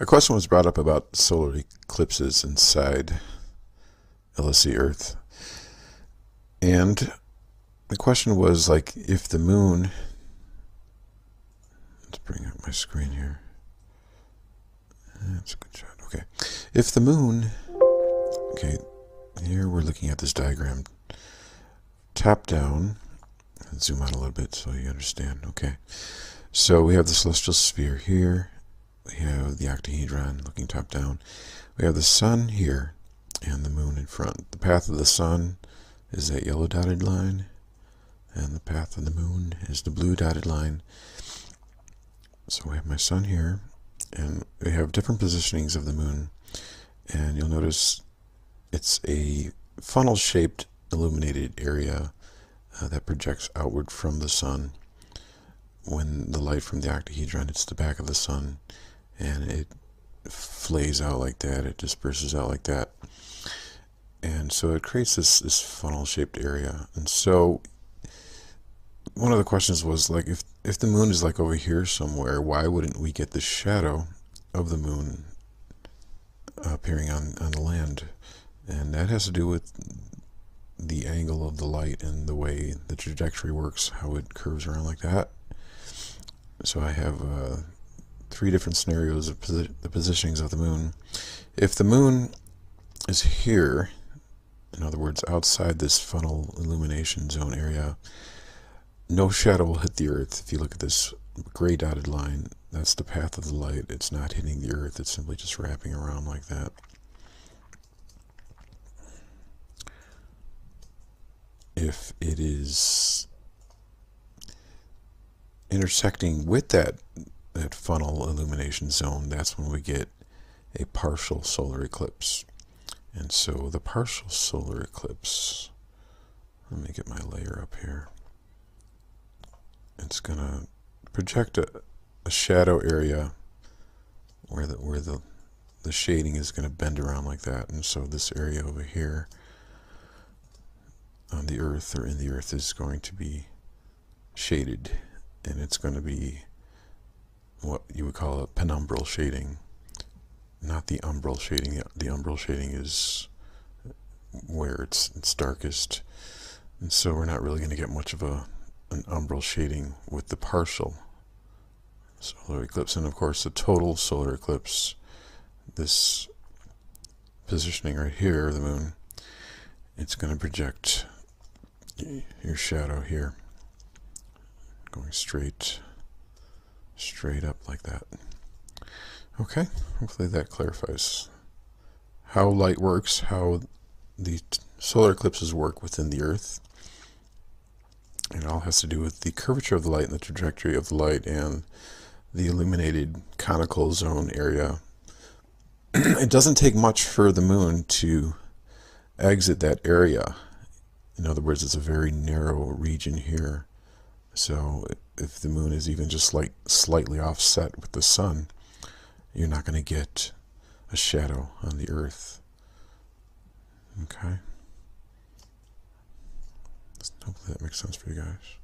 A question was brought up about solar eclipses inside LSC Earth. And the question was, like, if the moon... Let's bring up my screen here. That's a good shot. Okay. If the moon... Okay, here we're looking at this diagram. Top down. Let's zoom out a little bit so you understand. Okay. So we have the celestial sphere here. We have the octahedron looking top down. We have the sun here and the moon in front. The path of the sun is that yellow dotted line, and the path of the moon is the blue dotted line. So we have my sun here, and we have different positionings of the moon, and you'll notice it's a funnel shaped illuminated area that projects outward from the sun. When the light from the octahedron hits the back of the sun, and it flays out like that, it disperses out like that, and so it creates this funnel shaped area. And so one of the questions was, like, if the moon is like over here somewhere, why wouldn't we get the shadow of the moon appearing on the land? And that has to do with the angle of the light and the way the trajectory works, how it curves around like that. So I have 3 different scenarios of the positionings of the moon. If the moon is here, in other words, outside this funnel illumination zone area, no shadow will hit the Earth. If you look at this gray dotted line, that's the path of the light. It's not hitting the Earth. It's simply just wrapping around like that. If it is intersecting with that funnel illumination zone, that's when we get a partial solar eclipse. And so the partial solar eclipse, let me get my layer up here. It's going to project a shadow area where the shading is going to bend around like that. And so this area over here on the Earth, or in the Earth, is going to be shaded, and it's going to be what you would call a penumbral shading, not the umbral shading. The umbral shading is where it's darkest, and so we're not really going to get much of an umbral shading with the partial solar eclipse. And of course the total solar eclipse, this positioning right here of the moon, it's going to project your shadow here, going straight up like that. Okay, hopefully that clarifies how light works, how the solar eclipses work within the Earth. It all has to do with the curvature of the light and the trajectory of the light and the illuminated conical zone area. It doesn't take much for the moon to exit that area. In other words, it's a very narrow region here. So if the moon is even just like slightly offset with the sun, you're not going to get a shadow on the Earth. Okay? Hopefully that makes sense for you guys.